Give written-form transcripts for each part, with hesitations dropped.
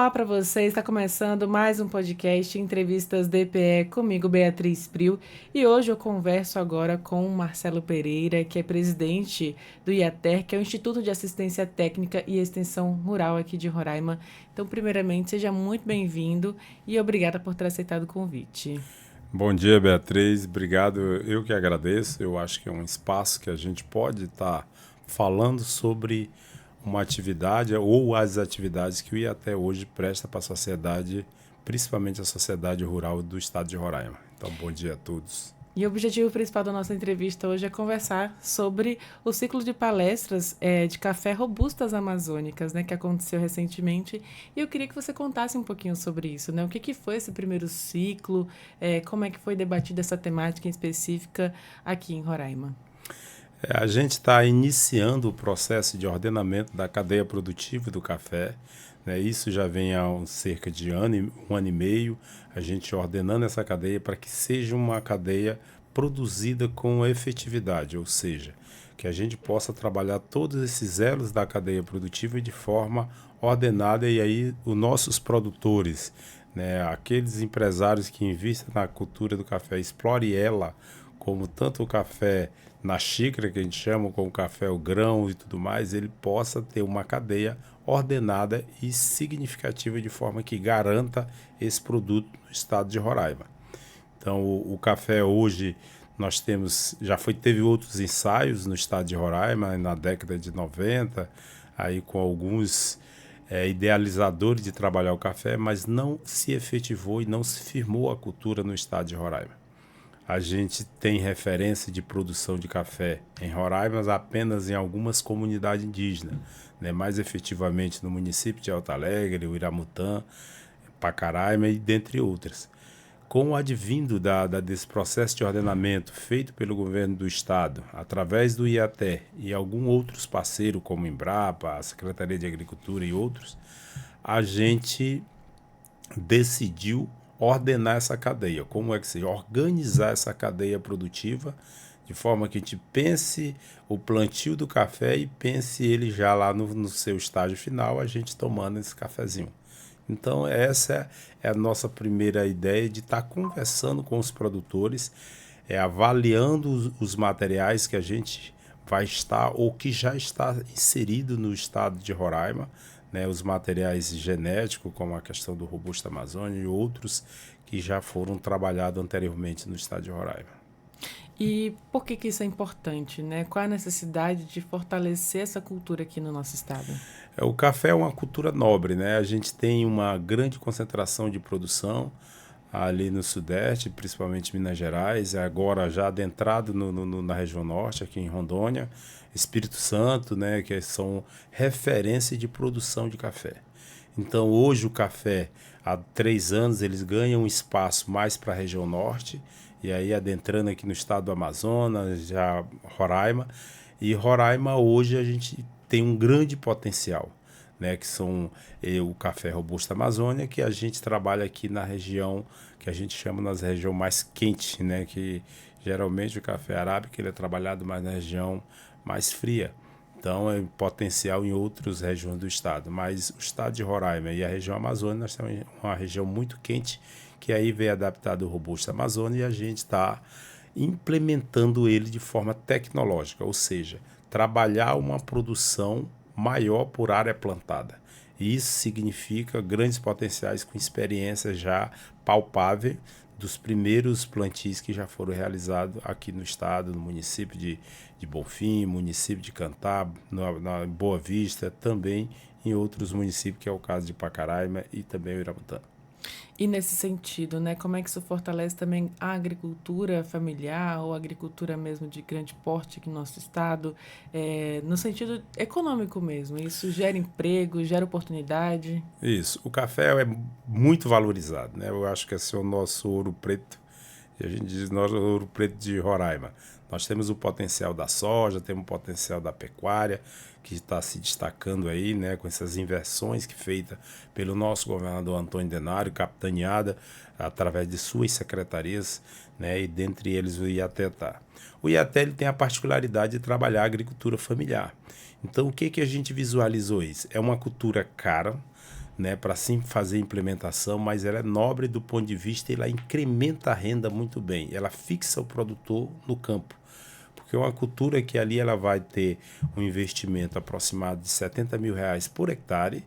Olá para você, está começando mais um podcast Entrevistas DPE comigo, Beatriz Prio, e hoje eu converso agora com o Marcelo Pereira, que é presidente do IATER, que é o Instituto de Assistência Técnica e Extensão Rural aqui de Roraima. Então, primeiramente, seja muito bem-vindo e obrigada por ter aceitado o convite. Bom dia, Beatriz. Obrigado. Eu que agradeço. Eu acho que é um espaço que a gente pode estar falando sobre uma atividade ou as atividades que o IATE hoje presta para a sociedade, principalmente a sociedade rural do estado de Roraima. Então, bom dia a todos. E o objetivo principal da nossa entrevista hoje é conversar sobre o ciclo de palestras de café robustas amazônicas, né, que aconteceu recentemente. E eu queria que você contasse um pouquinho sobre isso, né? O que foi esse primeiro ciclo, como é que foi debatida essa temática em específica aqui em Roraima. A gente está iniciando o processo de ordenamento da cadeia produtiva do café, né? Isso já vem há cerca de um ano e meio, a gente ordenando essa cadeia para que seja uma cadeia produzida com efetividade, ou seja, que a gente possa trabalhar todos esses elos da cadeia produtiva de forma ordenada e aí os nossos produtores, né, aqueles empresários que investem na cultura do café, explore ela como tanto o café na xícara, que a gente chama, como o café, o grão e tudo mais, ele possa ter uma cadeia ordenada e significativa de forma que garanta esse produto no estado de Roraima. Então, o café hoje nós temos, teve outros ensaios no estado de Roraima na década de 90, aí com alguns idealizadores de trabalhar o café, mas não se efetivou e não se firmou a cultura no estado de Roraima. A gente tem referência de produção de café em Roraima, mas apenas em algumas comunidades indígenas, né? Mais efetivamente no município de Alto Alegre, o Iramutã, Pacaraima e dentre outras. Com o advindo desse processo de ordenamento feito pelo governo do estado, através do IATE e alguns outros parceiros como Embrapa, a Secretaria de Agricultura e outros, a gente decidiu ordenar essa cadeia. Como é que se organizar essa cadeia produtiva de forma que a gente pense o plantio do café e pense ele já lá no seu estágio final, a gente tomando esse cafezinho. Então essa é a nossa primeira ideia de estar conversando com os produtores, avaliando os materiais que a gente vai estar ou que já está inserido no estado de Roraima, né, os materiais genéticos, como a questão do Robusta Amazônia e outros que já foram trabalhados anteriormente no estado de Roraima. E por que isso é importante, né? Qual a necessidade de fortalecer essa cultura aqui no nosso estado? O café é uma cultura nobre, né? A gente tem uma grande concentração de produção ali no Sudeste, principalmente Minas Gerais, agora já adentrado na região Norte, aqui em Rondônia, Espírito Santo, né? Que são referência de produção de café. Então hoje o café, há 3 anos, eles ganham um espaço mais para a região Norte, e aí adentrando aqui no estado do Amazonas, já Roraima. E Roraima hoje a gente tem um grande potencial, né, que são o café Robusta Amazônia, que a gente trabalha aqui na região que a gente chama nas região mais quente, né, que geralmente o café arábica ele é trabalhado mais na região mais fria. Então é potencial em outras regiões do estado, mas o estado de Roraima e a região Amazônia nós temos uma região muito quente que aí veio adaptado o Robusta Amazônia e a gente está implementando ele de forma tecnológica, ou seja, trabalhar uma produção maior por área plantada. Isso significa grandes potenciais com experiência já palpável dos primeiros plantios que já foram realizados aqui no estado, no município de Bonfim, município de Cantá, na Boa Vista, também em outros municípios, que é o caso de Pacaraima e também o Iramutã. E nesse sentido, né, como é que isso fortalece também a agricultura familiar ou a agricultura mesmo de grande porte aqui no nosso estado, no sentido econômico mesmo? Isso gera emprego, gera oportunidade? Isso, o café é muito valorizado, né? Eu acho que esse é o nosso ouro preto, e a gente diz nosso ouro preto de Roraima. Nós temos o potencial da soja, temos o potencial da pecuária, que está se destacando aí, né, com essas inversões que feitas pelo nosso governador Antônio Denário, capitaneada através de suas secretarias, né, e dentre eles o IATETA. O IATE ele tem a particularidade de trabalhar a agricultura familiar. Então, o que a gente visualizou isso? É uma cultura cara, né, para sim fazer implementação, mas ela é nobre do ponto de vista, ela incrementa a renda muito bem, ela fixa o produtor no campo. Porque é uma cultura que ali ela vai ter um investimento aproximado de R$ 70.000 por hectare,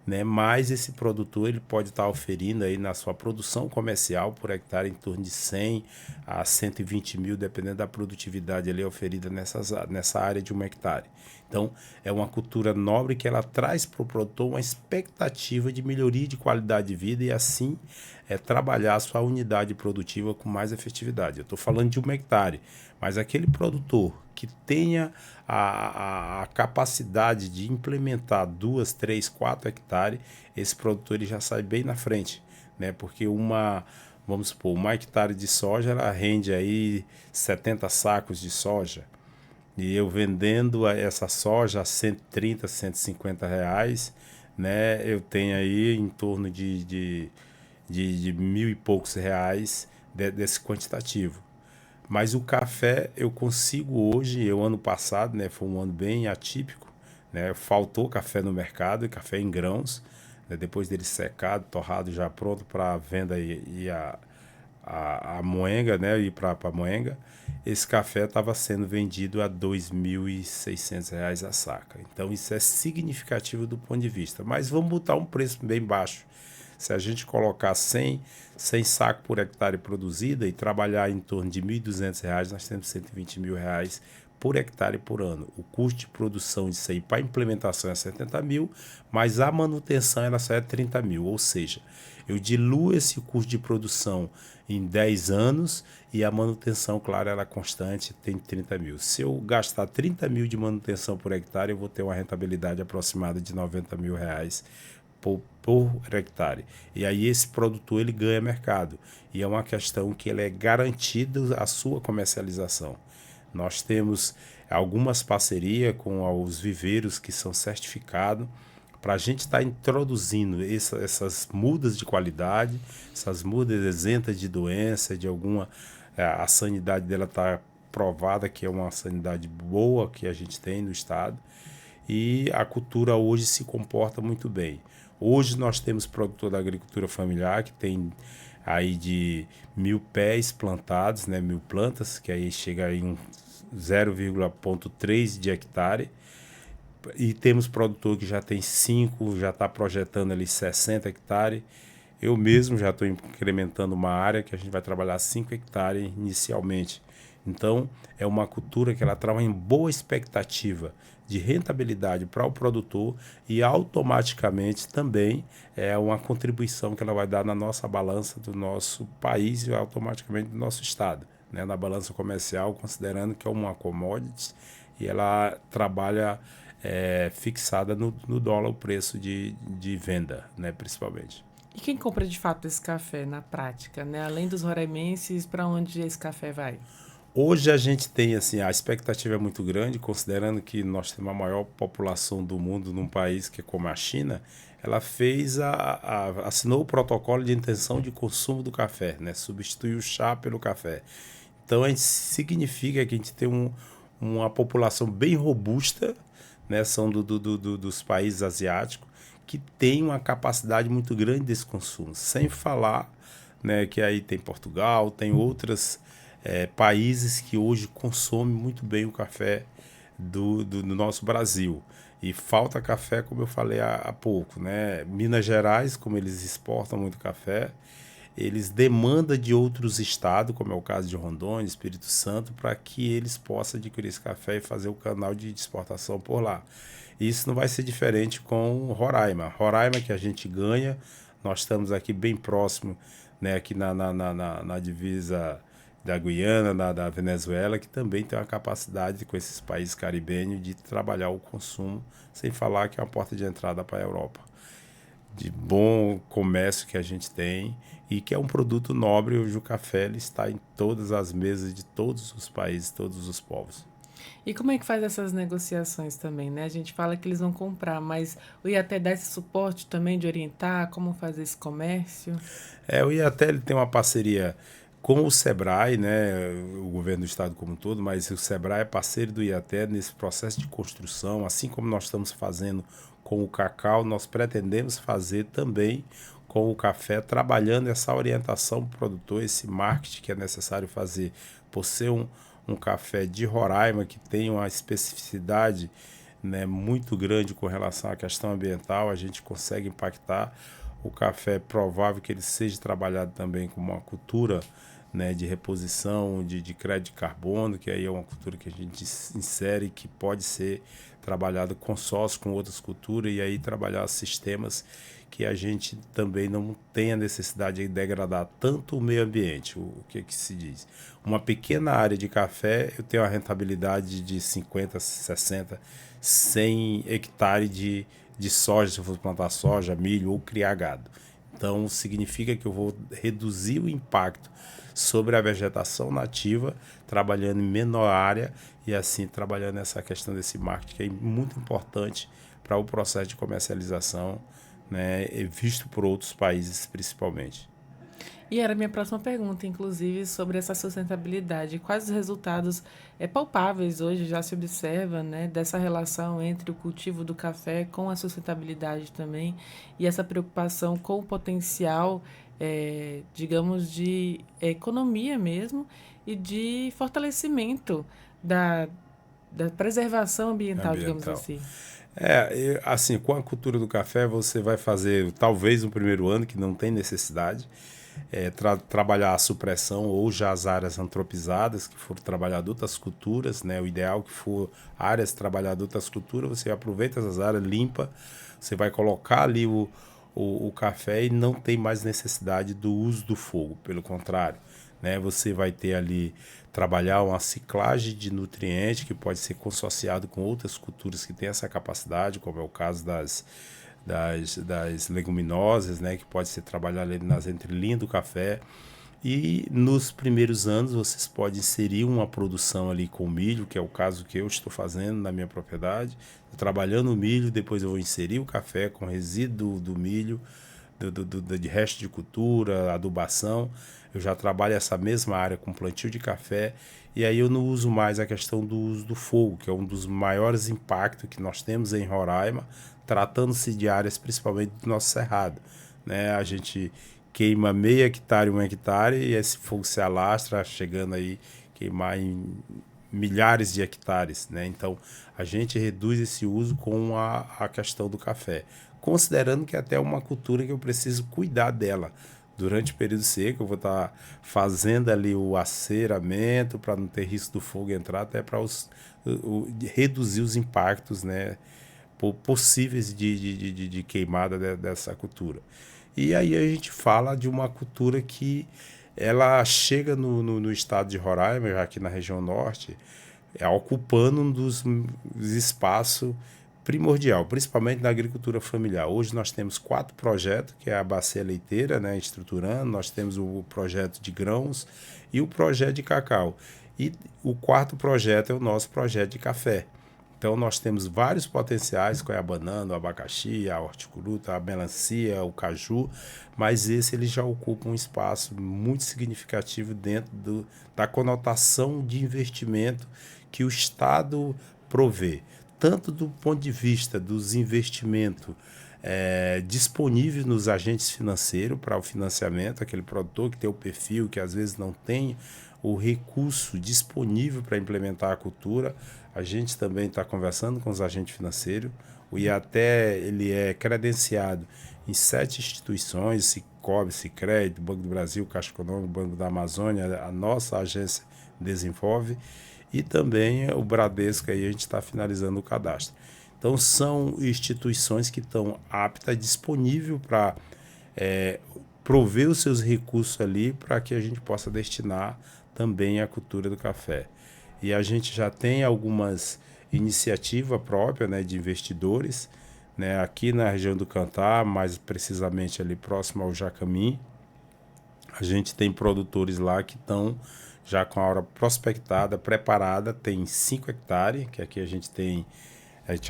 né? Mas esse produtor ele pode estar oferindo aí na sua produção comercial por hectare em torno de 100 a 120 mil, dependendo da produtividade ali oferida nessa área de 1 hectare. Então, é uma cultura nobre que ela traz para o produtor uma expectativa de melhoria de qualidade de vida e assim trabalhar a sua unidade produtiva com mais efetividade. Eu estou falando de 1 hectare, mas aquele produtor que tenha a capacidade de implementar 2, 3, 4 hectares, esse produtor ele já sai bem na frente, né? Porque vamos supor, 1 hectare de soja, ela rende aí 70 sacos de soja. E eu vendendo essa soja a 130, R$ 150, né? Eu tenho aí em torno de mil e poucos reais desse quantitativo. Mas o café eu consigo hoje, ano passado, né, foi um ano bem atípico, né, faltou café no mercado, café em grãos, né, depois dele secado, torrado, já pronto para venda e a moenga, né, ir para a moenga, esse café estava sendo vendido a R$ 2.600 a saca. Então isso é significativo do ponto de vista. Mas vamos botar um preço bem baixo. Se a gente colocar 100 sacos por hectare produzida e trabalhar em torno de R$ 1.200, nós temos R$ 120.000 por hectare por ano. O custo de produção disso aí para implementação é 70 mil, mas a manutenção ela só é 30 mil. Ou seja, eu diluo esse custo de produção em 10 anos e a manutenção, claro, ela é constante, tem 30 mil. Se eu gastar 30 mil de manutenção por hectare, eu vou ter uma rentabilidade aproximada de R$ 90 mil por hectare. E aí esse produtor ele ganha mercado. E é uma questão que ele é garantido a sua comercialização. Nós temos algumas parcerias com os viveiros que são certificados para a gente estar introduzindo essas mudas de qualidade, essas mudas isentas de doença, de alguma... A sanidade dela está provada que é uma sanidade boa que a gente tem no estado. E a cultura hoje se comporta muito bem. Hoje nós temos produtor da agricultura familiar que tem aí de 1.000 pés plantados, né, 1.000 plantas, que aí chega em 0,3 de hectare. E temos produtor que já tem 5, já está projetando ali 60 hectares. Eu mesmo já estou incrementando uma área que a gente vai trabalhar 5 hectares inicialmente. Então, é uma cultura que ela traz em boa expectativa de rentabilidade para o produtor e automaticamente também é uma contribuição que ela vai dar na nossa balança do nosso país e automaticamente do nosso estado, né? Na balança comercial, considerando que é uma commodity e ela trabalha fixada no dólar o preço de venda, né, principalmente. E quem compra de fato esse café na prática, né? Além dos roraimenses, para onde esse café vai? Hoje a gente tem, assim, a expectativa é muito grande, considerando que nós temos a maior população do mundo num país que é como a China, ela assinou o protocolo de intenção de consumo do café, né? Substituiu o chá pelo café. Então, a gente significa que a gente tem uma população bem robusta, né? São dos países asiáticos, que tem uma capacidade muito grande desse consumo. Sem falar, né, que aí tem Portugal, tem outras países que hoje consomem muito bem o café do nosso Brasil. E falta café, como eu falei há pouco, né? Minas Gerais, como eles exportam muito café, eles demandam de outros estados, como é o caso de Rondônia, Espírito Santo, para que eles possam adquirir esse café e fazer o canal de exportação por lá. E isso não vai ser diferente com Roraima. Roraima que a gente ganha, nós estamos aqui bem próximo, né, aqui na divisa da Guiana, da Venezuela, que também tem uma capacidade com esses países caribenhos de trabalhar o consumo, sem falar que é uma porta de entrada para a Europa. De bom comércio que a gente tem e que é um produto nobre. Hoje o café ele está em todas as mesas de todos os países, todos os povos. E como é que faz essas negociações também, né? A gente fala que eles vão comprar, mas o IATE dá esse suporte também de orientar como fazer esse comércio? O IATE ele tem uma parceria com o SEBRAE, né, o governo do estado como um todo, mas o SEBRAE é parceiro do IATE nesse processo de construção, assim como nós estamos fazendo com o cacau, nós pretendemos fazer também com o café, trabalhando essa orientação para o produtor, esse marketing que é necessário fazer, por ser um café de Roraima que tem uma especificidade, né, muito grande com relação à questão ambiental, a gente consegue impactar. O café é provável que ele seja trabalhado também como uma cultura, né, de reposição de crédito de carbono, que aí é uma cultura que a gente insere, que pode ser trabalhado consórcio com outras culturas e aí trabalhar sistemas que a gente também não tem a necessidade de degradar tanto o meio ambiente. O que se diz? Uma pequena área de café, eu tenho uma rentabilidade de 50, 60, 100 hectares de soja, se eu for plantar soja, milho ou criar gado. Então, significa que eu vou reduzir o impacto sobre a vegetação nativa, trabalhando em menor área e assim trabalhando essa questão desse marketing, que é muito importante para o processo de comercialização, né, visto por outros países principalmente. E era a minha próxima pergunta, inclusive, sobre essa sustentabilidade. Quais os resultados palpáveis hoje já se observa, né, dessa relação entre o cultivo do café com a sustentabilidade também e essa preocupação com o potencial, digamos, de economia mesmo e de fortalecimento da, da preservação ambiental, digamos Ambiental. assim. Assim, com a cultura do café, você vai fazer talvez no primeiro ano, que não tem necessidade, trabalhar a supressão ou já as áreas antropizadas, que foram trabalhadas outras culturas, né? O ideal que for áreas trabalhadas outras culturas, você aproveita essas áreas, limpa, você vai colocar ali o café e não tem mais necessidade do uso do fogo, pelo contrário, né? Você vai ter ali trabalhar uma ciclagem de nutrientes que pode ser consorciado com outras culturas que têm essa capacidade, como é o caso das leguminosas, né, que pode ser trabalhado ali nas entrelinhas do café. E nos primeiros anos vocês podem inserir uma produção ali com milho, que é o caso que eu estou fazendo na minha propriedade. Trabalhando o milho, depois eu vou inserir o café com resíduo do milho, de resto de cultura, adubação. Eu já trabalho essa mesma área com plantio de café e aí eu não uso mais a questão do uso do fogo, que é um dos maiores impactos que nós temos em Roraima, tratando-se de áreas principalmente do nosso cerrado, né? A gente queima meio hectare, 1 hectare e esse fogo se alastra, chegando aí queimar em milhares de hectares, né? Então a gente reduz esse uso com a questão do café, considerando que até é uma cultura que eu preciso cuidar dela. Durante o período seco, eu vou estar fazendo ali o aceramento para não ter risco do fogo entrar, até para reduzir os impactos, né, possíveis de queimada dessa cultura. E aí a gente fala de uma cultura que ela chega no estado de Roraima, já aqui na região norte, ocupando um dos espaços primordial, principalmente na agricultura familiar. Hoje nós temos 4 projetos, que é a bacia leiteira, né, estruturando, nós temos o projeto de grãos e o projeto de cacau. E o 4º projeto é o nosso projeto de café. Então nós temos vários potenciais, com a banana, o abacaxi, a horticultura, a melancia, o caju, mas esse ele já ocupa um espaço muito significativo dentro da conotação de investimento que o Estado provê, tanto do ponto de vista dos investimentos disponíveis nos agentes financeiros para o financiamento, aquele produtor que tem o perfil, que às vezes não tem o recurso disponível para implementar a cultura. A gente também está conversando com os agentes financeiros. O IATE ele é credenciado em 7 instituições, Cicobi, Sicredi, Banco do Brasil, Caixa Econômica, Banco da Amazônia, a nossa agência desenvolve, e também o Bradesco, aí a gente está finalizando o cadastro. Então são instituições que estão aptas, disponíveis para prover os seus recursos ali para que a gente possa destinar também à cultura do café. E a gente já tem algumas iniciativas próprias, né, de investidores, né, aqui na região do Cantá, mais precisamente ali próximo ao Jacamim. A gente tem produtores lá que estão já com a hora prospectada, preparada, tem 5 hectares, que aqui a gente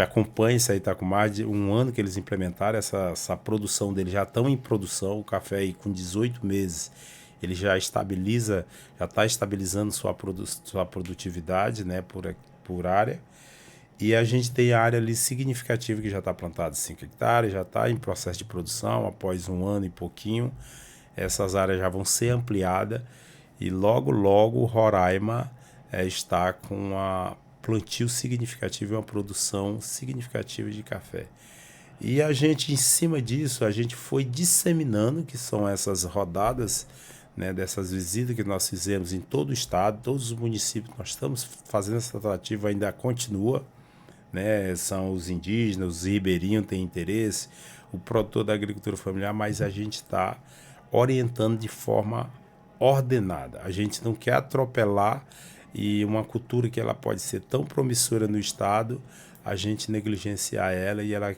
acompanha isso aí, está com mais de 1 ano que eles implementaram essa produção deles, já estão em produção, o café aí com 18 meses, ele já está estabilizando sua produtividade, né, por área, E a gente tem a área ali significativa que já está plantada 5 hectares, já está em processo de produção, após 1 ano e pouquinho, essas áreas já vão ser ampliadas e logo, logo Roraima está com uma plantio significativo e uma produção significativa de café. E a gente, em cima disso, a gente foi disseminando, que são essas rodadas, né, dessas visitas que nós fizemos em todo o estado, todos os municípios, nós estamos fazendo essa tratativa, ainda continua, né, são os indígenas, os ribeirinhos têm interesse, o produtor da agricultura familiar, mas a gente está orientando de forma ordenada. A gente não quer atropelar e uma cultura que ela pode ser tão promissora no estado, a gente negligenciar ela e ela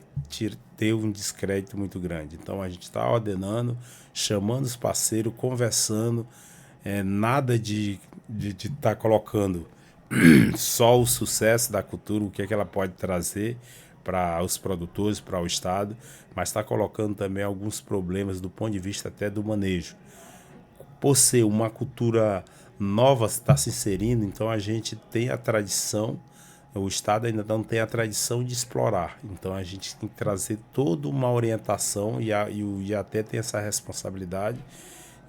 ter um descrédito muito grande. Então a gente está ordenando, chamando os parceiros, conversando, nada de estar colocando só o sucesso da cultura, o que é que ela pode trazer para os produtores, para o estado, mas está colocando também alguns problemas do ponto de vista até do manejo. Por ser uma cultura nova, está se inserindo, então a gente tem a tradição, o estado ainda não tem a tradição de explorar, então a gente tem que trazer toda uma orientação e o IATE tem essa responsabilidade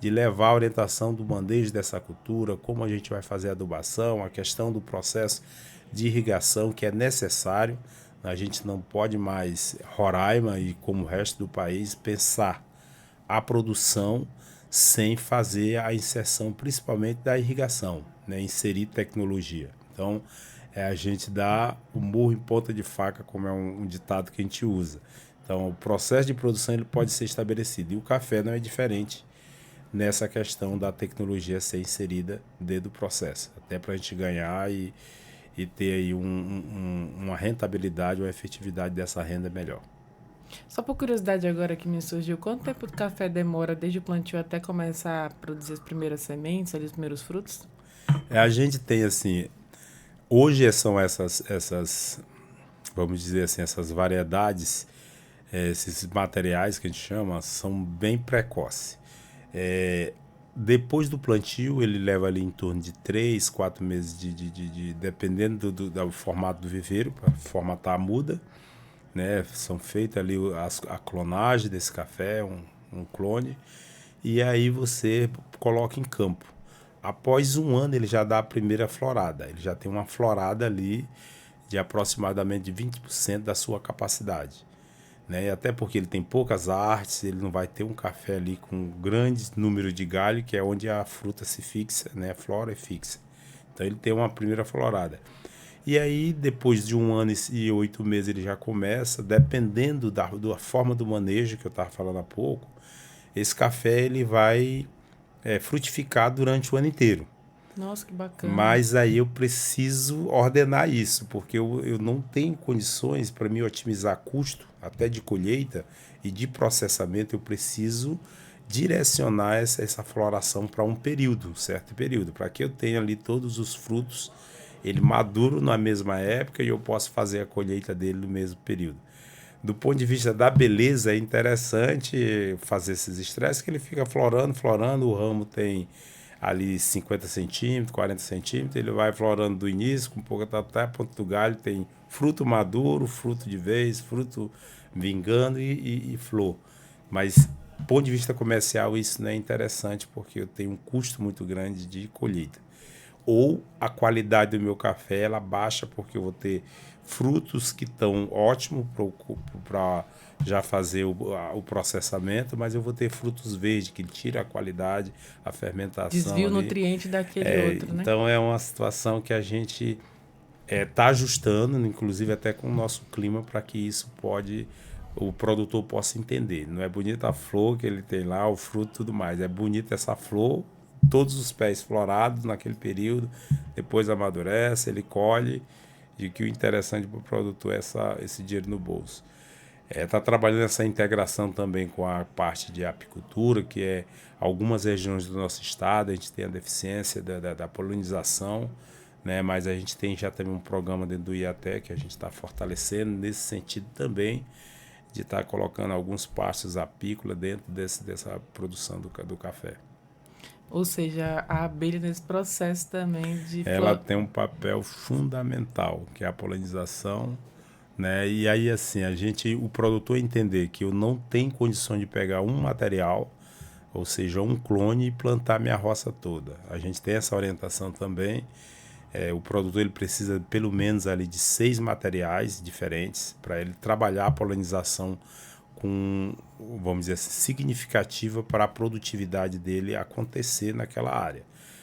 de levar a orientação do manejo dessa cultura, como a gente vai fazer a adubação, a questão do processo de irrigação que é necessário. A gente não pode mais, Roraima e como o resto do país, pensar a produção sem fazer a inserção principalmente da irrigação, né? Inserir tecnologia. Então, a gente dá o murro em ponta de faca, como é um ditado que a gente usa. Então, o processo de produção ele pode ser estabelecido. E o café não é diferente nessa questão da tecnologia ser inserida dentro do processo, até para a gente ganhar e ter aí uma rentabilidade, uma efetividade dessa renda melhor. Só por curiosidade agora que me surgiu, quanto tempo o café demora desde o plantio até começar a produzir as primeiras sementes, ali, os primeiros frutos? A gente tem assim, hoje são essas, vamos dizer assim, essas variedades, esses materiais que a gente chama, são bem precoces. Depois do plantio, ele leva ali em torno de 3, 4 meses, dependendo do formato do viveiro, para formatar a muda. Né? São feitas ali a clonagem desse café, um clone, e aí você coloca em campo. Após 1 ano, ele já dá a primeira florada. Ele já tem uma florada ali de aproximadamente 20% da sua capacidade. Né? E até porque ele tem poucas artes, ele não vai ter um café ali com grande número de galho, que é onde a fruta se fixa, né? A flora é fixa. Então ele tem uma primeira florada. E aí, depois de 1 ano e 8 meses, ele já começa, dependendo da forma do manejo que eu estava falando há pouco, esse café ele vai frutificar durante o ano inteiro. Nossa, que bacana. Mas aí eu preciso ordenar isso, porque eu não tenho condições para me otimizar custo, até de colheita e de processamento, eu preciso direcionar essa floração para um certo período, para que eu tenha ali todos os frutos, ele maduro na mesma época e eu posso fazer a colheita dele no mesmo período. Do ponto de vista da beleza, é interessante fazer esses estresses, que ele fica florando, o ramo tem ali 50 centímetros, 40 centímetros, ele vai florando do início, com pouco até a ponta do galho, tem fruto maduro, fruto de vez, fruto vingando e flor. Mas, do ponto de vista comercial, isso não é interessante, porque eu tenho um custo muito grande de colheita. Ou a qualidade do meu café ela baixa, porque eu vou ter frutos que estão ótimos para já fazer o processamento, mas eu vou ter frutos verdes que tira a qualidade, a fermentação. Desvia o nutriente daquele outro, né? Então é uma situação que a gente está ajustando, inclusive até com o nosso clima, para que o produtor possa entender. Não é bonita a flor que ele tem lá, o fruto e tudo mais. É bonita essa flor, todos os pés florados naquele período, depois amadurece, ele colhe, e que o interessante para o produtor é esse dinheiro no bolso. Está trabalhando essa integração também com a parte de apicultura, que é algumas regiões do nosso estado, a gente tem a deficiência da polinização, né? Mas a gente tem já também um programa dentro do IATE que a gente está fortalecendo nesse sentido também, de estar colocando alguns pastos apícolas dentro dessa produção do café. Ou seja, a abelha nesse processo também de Ela tem um papel fundamental, que é a polinização, né? E aí, assim, o produtor entender que eu não tenho condição de pegar um material, ou seja, um clone, e plantar minha roça toda. A gente tem essa orientação também. O produtor ele precisa pelo menos ali de 6 materiais diferentes para ele trabalhar a polinização com, vamos dizer assim, significativa para a produtividade dele acontecer naquela área.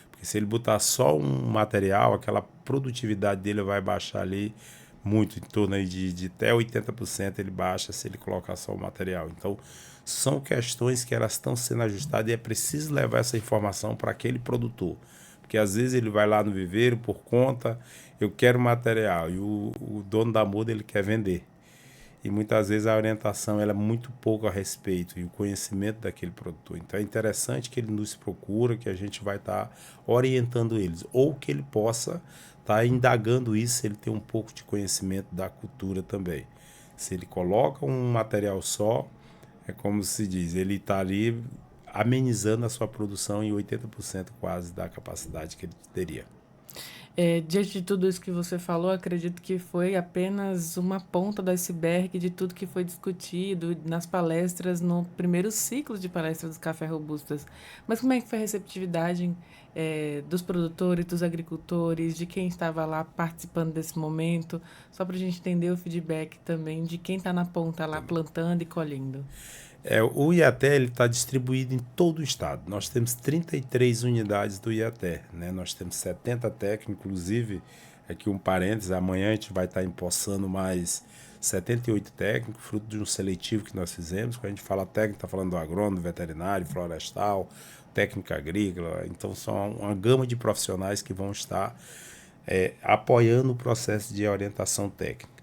Porque se ele botar só um material, aquela produtividade dele vai baixar ali muito, em torno aí de até 80% ele baixa se ele colocar só o material. Então, são questões que elas estão sendo ajustadas e é preciso levar essa informação para aquele produtor. Porque às vezes ele vai lá no viveiro por conta, eu quero material, e o dono da muda ele quer vender. E muitas vezes a orientação ela é muito pouco a respeito e o conhecimento daquele produtor. Então é interessante que ele nos procura, que a gente vai estar orientando eles, ou que ele possa estar indagando isso se ele tem um pouco de conhecimento da cultura também. Se ele coloca um material só, é como se diz, ele está ali amenizando a sua produção em 80% quase da capacidade que ele teria. Diante de tudo isso que você falou, acredito que foi apenas uma ponta do iceberg de tudo que foi discutido nas palestras, no primeiro ciclo de palestras do Café Robustas. Mas como é que foi a receptividade, dos produtores, dos agricultores, de quem estava lá participando desse momento? Só para a gente entender o feedback também de quem está na ponta lá plantando e colhendo. O IATE está distribuído em todo o estado. Nós temos 33 unidades do IATE, né? Nós temos 70 técnicos, inclusive, aqui um parênteses, amanhã a gente vai estar empossando mais 78 técnicos, fruto de um seletivo que nós fizemos. Quando a gente fala técnico, está falando do agrônomo, veterinário, florestal, técnica agrícola. Então, são uma gama de profissionais que vão estar apoiando o processo de orientação técnica.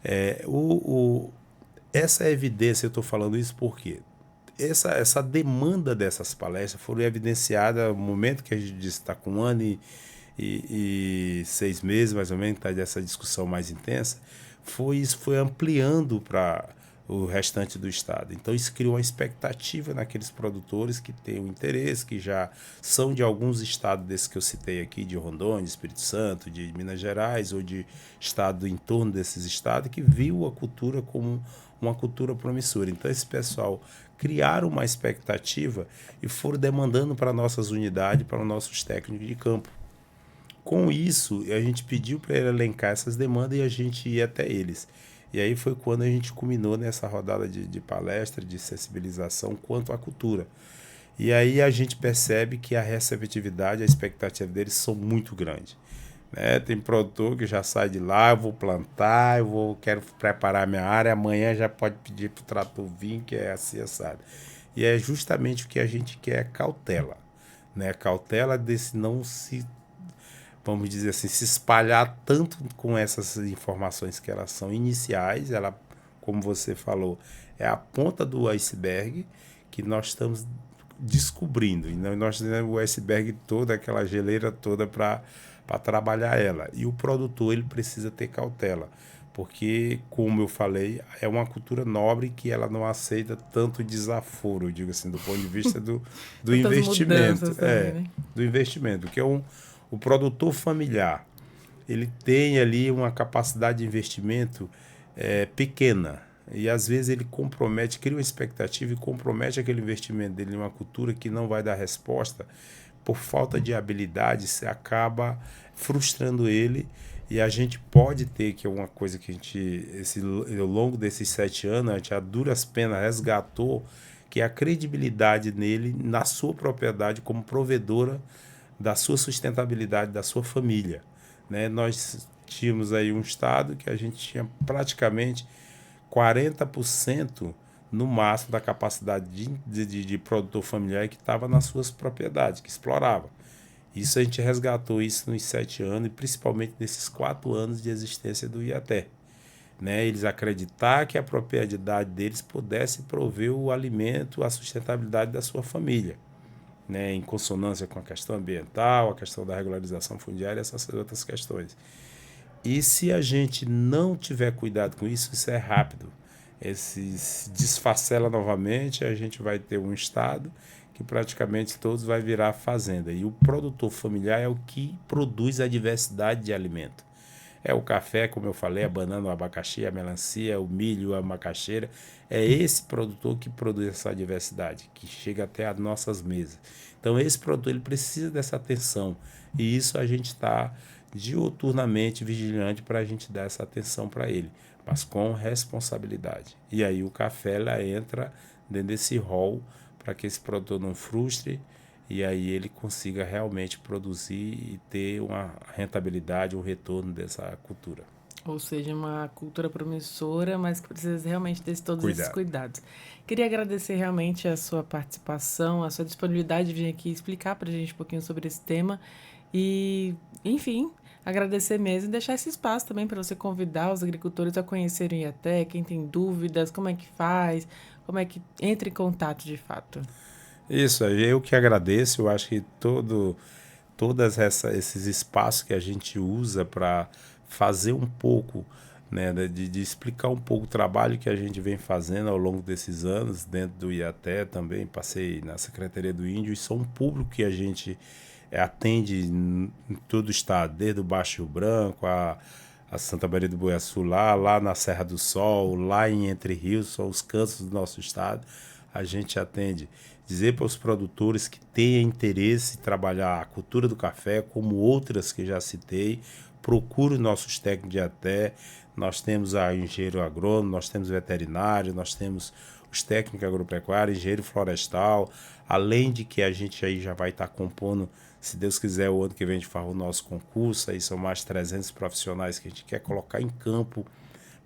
É, o, Essa evidência, eu estou falando isso porque essa demanda dessas palestras foram evidenciadas no momento que a gente disse está com 1 ano e 6 meses, mais ou menos, está dessa discussão mais intensa, isso foi ampliando para o restante do estado. Então isso criou uma expectativa naqueles produtores que têm o interesse, que já são de alguns estados desses que eu citei aqui, de Rondônia, Espírito Santo, de Minas Gerais, ou de estado em torno desses estados, que viu a cultura como uma cultura promissora. Então esse pessoal criaram uma expectativa e foram demandando para nossas unidades, para os nossos técnicos de campo. Com isso, a gente pediu para ele elencar essas demandas e a gente ia até eles. E aí foi quando a gente culminou nessa rodada de palestra, de sensibilização quanto à cultura. E aí a gente percebe que a receptividade, a expectativa deles são muito grandes. Né? Tem produtor que já sai de lá, eu vou plantar, quero preparar minha área, amanhã já pode pedir para o trator vir, que é assim, assado. E é justamente o que a gente quer, cautela. Né? Cautela desse não se, vamos dizer assim, se espalhar tanto com essas informações que elas são iniciais, ela, como você falou, é a ponta do iceberg que nós estamos descobrindo. E nós temos o iceberg todo, aquela geleira toda para trabalhar ela. E o produtor ele precisa ter cautela, porque, como eu falei, é uma cultura nobre que ela não aceita tanto desaforo, eu digo assim, do ponto de vista do investimento. Também, né? Do investimento, que é o produtor familiar, ele tem ali uma capacidade de investimento pequena. E às vezes ele cria uma expectativa e compromete aquele investimento dele em uma cultura que não vai dar resposta. Por falta de habilidade, se acaba frustrando ele. E a gente pode ter, que é uma coisa que a gente, ao longo desses 7 anos, a gente a duras penas resgatou, que é a credibilidade nele, na sua propriedade, como provedora da sua sustentabilidade, da sua família. Né? Nós tínhamos aí um estado que a gente tinha praticamente 40% no máximo da capacidade de produtor familiar que estava nas suas propriedades, que explorava. Isso a gente resgatou isso nos 7 anos e principalmente nesses 4 anos de existência do IATE. Né? Eles acreditar que a propriedade deles pudesse prover o alimento, a sustentabilidade da sua família. Né, em consonância com a questão ambiental, a questão da regularização fundiária, essas outras questões. E se a gente não tiver cuidado com isso, isso é rápido. Se desfacela novamente, a gente vai ter um estado que que praticamente todos vai virar fazenda. E o produtor familiar é o que produz a diversidade de alimento. É o café, como eu falei, a banana, o abacaxi, a melancia, o milho, a macaxeira. É esse produtor que produz essa diversidade, que chega até as nossas mesas. Então, esse produtor ele precisa dessa atenção. E isso a gente está diuturnamente vigilante para a gente dar essa atenção para ele, mas com responsabilidade. E aí o café ela entra dentro desse rol para que esse produtor não frustre e aí ele consiga realmente produzir e ter uma rentabilidade, um retorno dessa cultura. Ou seja, uma cultura promissora, mas que precisa realmente ter todos esses Cuidado. cuidados. Queria agradecer realmente a sua participação, a sua disponibilidade de vir aqui explicar para a gente um pouquinho sobre esse tema. E, enfim, agradecer mesmo e deixar esse espaço também para você convidar os agricultores a conhecerem o IATEC, quem tem dúvidas, como é que faz, como é que entra em contato de fato. Isso, eu que agradeço. Eu acho que todos esses espaços que a gente usa para fazer um pouco, né, de explicar um pouco o trabalho que a gente vem fazendo ao longo desses anos, dentro do IATE também, passei na Secretaria do Índio, e sou um público que a gente atende em todo o estado, desde o Baixo Rio Branco, a Santa Maria do Boiaçu, lá na Serra do Sol, lá em Entre Rios, são os cantos do nosso estado, a gente atende. Dizer para os produtores que tenham interesse em trabalhar a cultura do café, como outras que já citei, procure nossos técnicos de IATE. Nós temos a engenheiro agrônomo, nós temos veterinário, nós temos os técnicos agropecuários, engenheiro florestal, além de que a gente aí já vai estar compondo, se Deus quiser, o ano que vem a gente faz o nosso concurso, aí são mais 300 profissionais que a gente quer colocar em campo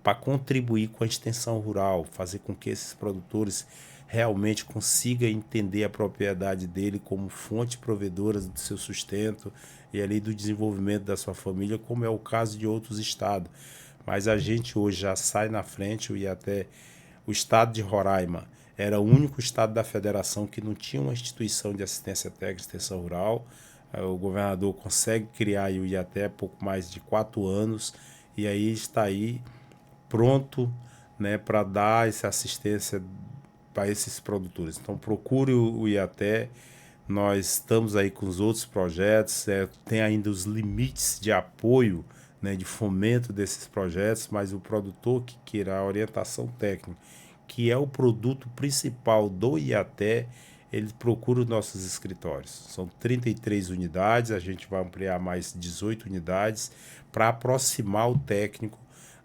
para contribuir com a extensão rural, fazer com que esses produtores realmente consigam entender a propriedade dele como fonte provedora do seu sustento e ali do desenvolvimento da sua família, como é o caso de outros estados. Mas a gente hoje já sai na frente, e até o estado de Roraima era o único estado da federação que não tinha uma instituição de assistência técnica e extensão rural. O governador consegue criar o IATE há pouco mais de 4 anos e aí está aí pronto, né, para dar essa assistência para esses produtores. Então procure o IATE, nós estamos aí com os outros projetos, tem ainda os limites de apoio, né, de fomento desses projetos, mas o produtor que queira a orientação técnica, que é o produto principal do IATE, ele procura os nossos escritórios. São 33 unidades, a gente vai ampliar mais 18 unidades para aproximar o técnico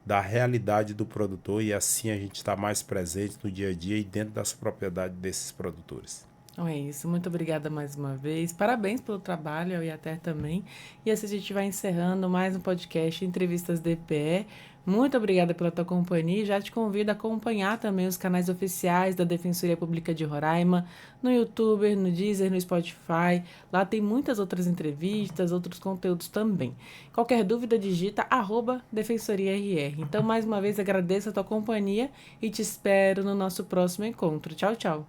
da realidade do produtor e assim a gente está mais presente no dia a dia e dentro das propriedades desses produtores. Então é isso, muito obrigada mais uma vez, parabéns pelo trabalho, ao IATE também, e assim a gente vai encerrando mais um podcast Entrevistas DPE. Muito obrigada pela tua companhia e já te convido a acompanhar também os canais oficiais da Defensoria Pública de Roraima, no YouTube, no Deezer, no Spotify. Lá tem muitas outras entrevistas, outros conteúdos também. Qualquer dúvida, digita @DefensoriaRR. Então, mais uma vez, agradeço a tua companhia e te espero no nosso próximo encontro. Tchau, tchau.